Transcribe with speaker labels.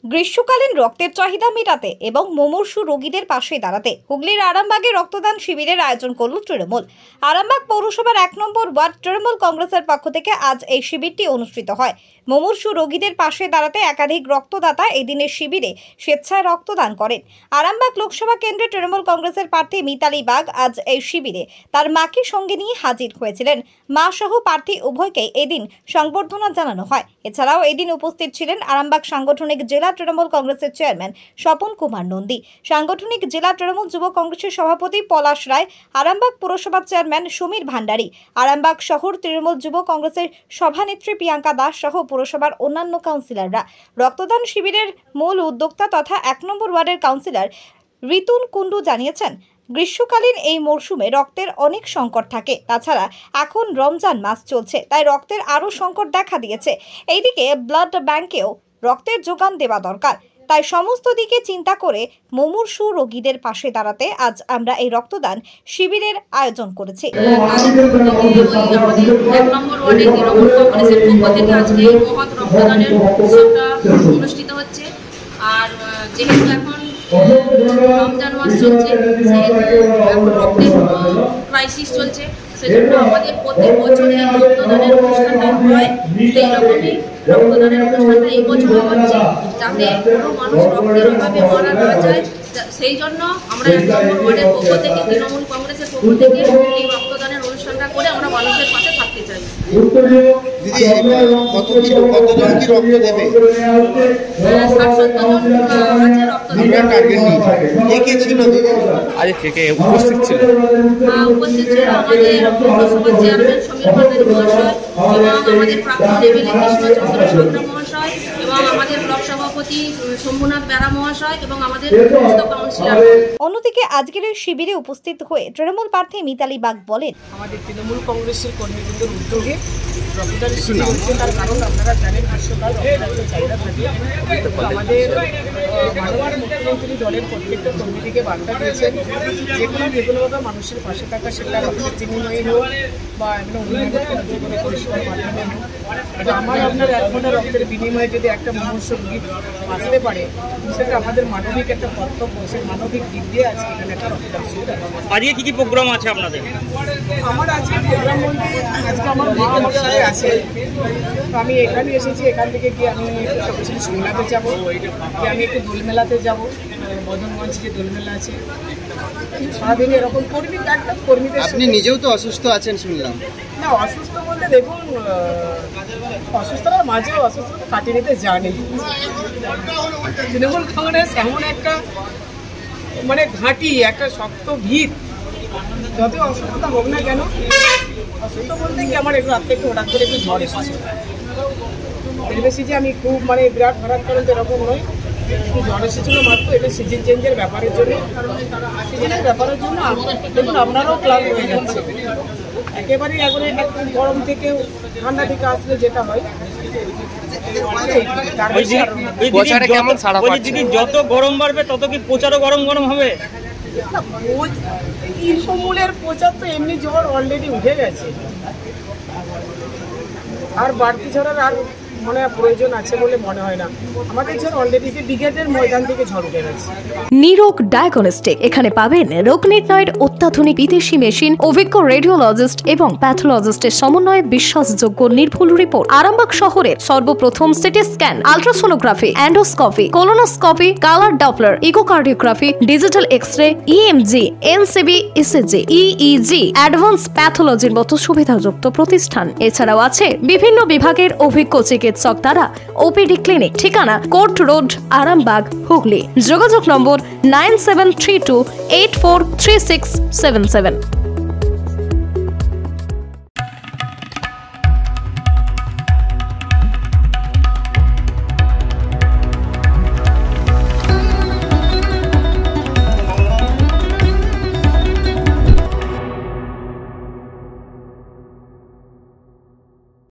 Speaker 1: গ্রীষ্মকালীন রক্তের চাহিদা মেটাতে এবং মুমূর্ষু রোগীদের পাশে দাঁড়াতে হুগলির আরামবাগে রক্তদান শিবিরের আয়োজন করল তৃণমূল। আরামবাগ পৌরসভার 1 নম্বর ওয়ার্ড তৃণমূল কংগ্রেসের পক্ষ থেকে আজ এই শিবিরটি অনুষ্ঠিত হয়। মুমূর্ষু রোগীদের পাশে দাঁড়াতে একাধিক রক্তদাতা এই দিনের শিবিরে স্বেচ্ছায় রক্তদান করেন। আরামবাগ লোকসভা কেন্দ্রে তৃণমূল কংগ্রেসের প্রার্থী মিতালি বাগ আজ এই শিবিরে তার মাকে সঙ্গে নিয়ে হাজির হয়েছিলেন। মা সহ প্রার্থী উভয়কেই এদিন সংবর্ধনা জানানো হয়। এছাড়াও এদিন উপস্থিত ছিলেন আরামবাগ সাংগঠনিক জেলা তৃণমূল কংগ্রেসের চেয়ারম্যান স্বপন কুমার নন্দী, সাংগঠনিক জেলা তৃণমূল যুব কংগ্রেসের সভাপতি পলাশ রায়, আরামবাগ পুরসভার চেয়ারম্যান সমীর ভান্ডারী, আরামবাগ শহর তৃণমূল যুব কংগ্রেসের সভানেত্রী প্রিয়াঙ্কা দাস সহ পুরসভার অন্যান্য কাউন্সিলররা। রক্তদান শিবিরের মূল উদ্যোক্তা তথা 1 নম্বর ওয়ার্ডের কাউন্সিলর ঋতুন কুণ্ডু জানিয়েছেন, গ্রীষ্মকালীন এই মরশুমে রক্তের অনেক সংকট থাকে। তাছাড়া এখন রমজান মাস চলছে, তাই রক্তের আরও সংকট দেখা দিয়েছে। এইদিকে ব্লাড ব্যাংকেও রক্তের যোগান দেওয়া দরকার। তাই সমস্ত দিকে চিন্তা করে মুমূর্ষু রোগীদের পাশে দাঁড়াতে আজ আমরা এই রক্তদান শিবিরের আয়োজন করেছি।
Speaker 2: অনুষ্ঠিত হচ্ছে। আর যেহেতু এখন রমজান মাস চলছে, এখন রক্তের ক্রাইসিস চলছে, সেজন্য আমাদের প্রত্যেক বছর এই রক্তদানের অনুষ্ঠানটা হয়। সেই রকমই রক্তদানের অনুষ্ঠানটা এই বছর হচ্ছে, যাতে কোনো মানুষ রক্তের অভাবে মারা না যায়। সেই জন্য আমরা 1 নম্বর ওয়ার্ডের পক্ষ থেকে, তৃণমূল কংগ্রেসের পক্ষ থেকে এই রক্তদানের অনুষ্ঠানটা করে আমরা মানুষের পাশে থাকতে চাই।
Speaker 1: উপস্থিত ছিল
Speaker 2: আমাদের পৌরসভার চেয়ারম্যান সমীর ভান্ডারী মহাশয় এবং আমাদের প্রাক্তন এমএলএ কৃষ্ণচন্দ্র সাঁতরা মহাশয় এবং আমাদের ব্লক সভাপতি শম্ভুনাথ বেরা মহাশয় এবং আমাদের সমস্ত কাউন্সিলর।
Speaker 1: অন্যদিকে আজকের এই শিবিরে উপস্থিত হয়ে তৃণমূল প্রার্থী মিতালি বাগ বলেন,
Speaker 3: আমাদের তৃণমূল কংগ্রেসের কর্মীদের উদ্যোগে রক্তদান শিবির হচ্ছে। তার কারণ আপনারা জানেন, গ্রীষ্মকাল রক্তদানের চাহিদা থাকে। আমাদের মাননীয় মুখ্যমন্ত্রী দলের প্রত্যেকটা কর্মীদিকে বার্তা দিয়েছেন, যেগুলোভাবে মানুষের পাশে থাকা, সেটা রক্তের বিনিময়ে হোক বা এমন অন্যান্য করে পরিষেবার মাধ্যমে হোক। এটা আমার আপনার এক ঘন্টা রক্তের বিনিময়ে যদি একটা মুমূর্ষু রোগী আসতে পারে, সেটা আমাদের মানবিক একটা কর্তব্য। সেই মানবিক দিক দিয়ে আজকে এখানে একটা রক্তদান শিবির।
Speaker 4: আজকে কি কি প্রোগ্রাম আছে আপনাদের?
Speaker 3: আমার আজকে প্রোগ্রাম বলতে আজকে আমার মা আমার সাথে আছে, তো আমি এখানে এসেছি। এখান থেকে গিয়ে আমি সিমলাতে যাবো, গিয়ে আমি একটু দোলমেলাতে যাবো, মদনগঞ্জ যে দোলমেলা আছে। সারাদিন এরকম কর্মীদের।
Speaker 5: আপনি নিজেও তো অসুস্থ আছেন শুনলাম।
Speaker 3: না, অসুস্থ বলতে দেখুন, অসুস্থতার মাঝেও অসুস্থতা কাটিয়ে নিতে জানি। তৃণমূল কংগ্রেস এমন একটা মানে ঘাঁটি, একটা শক্ত ভিত। যত অসুস্থতা হোক না কেন, অসুস্থ বলতে কি আমার একটু রাত থেকে হঠাৎ করে একটু ঝড় এসেছে। এর বেশি যে আমি খুব মানে বিরাট হঠাৎ করেন এরকম নয়, একটু ঝড় এসেছিল মাত্র। এটা সিজন চেঞ্জের ব্যাপারের জন্য, সিজনের ব্যাপারের জন্য দেখুন আপনারাও ক্লান্ত হয়ে যাচ্ছে। একেবারেই এখন একটু গরম থেকে ঠান্ডা থেকে আসলে যেটা হয়,
Speaker 4: যত গরম বাড়বে তত কি প্রচারও গরম গরম হবে?
Speaker 3: তৃণমূলের প্রচার তো এমনি ঝড় অলরেডি উঠে গেছে, আর বাড়তি ঝড়ের আর মনে প্রয়োজন আছে বলে মনে হয় না। আমাদের ঝড় অলরেডি ব্রিগেডের ময়দান থেকে ঝড় উঠে গেছে।
Speaker 6: নিরোগ ডায়াগনস্টিক, এখানে পাবেন রোগ নির্ণয়ের অত্যাধুনিক বিদেশি মেশিন, অভিজ্ঞ রেডিওলজিস্ট এবং প্যাথোলজিস্টের সমন্বয়ে বিশ্বাসযোগ্য নির্ভুল রিপোর্ট। আরামবাগ শহরের সর্বপ্রথম city scan, ultrasonography, endoscopy, colonoscopy, colour doppler, echocardiography, digital X-ray, EMG, NCV, ECG, EEG, advance প্যাথোলজির মতো সুবিধাযুক্ত প্রতিষ্ঠান। এছাড়াও আছে বিভিন্ন বিভাগের অভিজ্ঞ চিকিৎসক দ্বারা ওপিডি ক্লিনিক। ঠিকানা কোর্ট রোড, আরামবাগ, হুগলি। যোগাযোগ নম্বর 9732843677।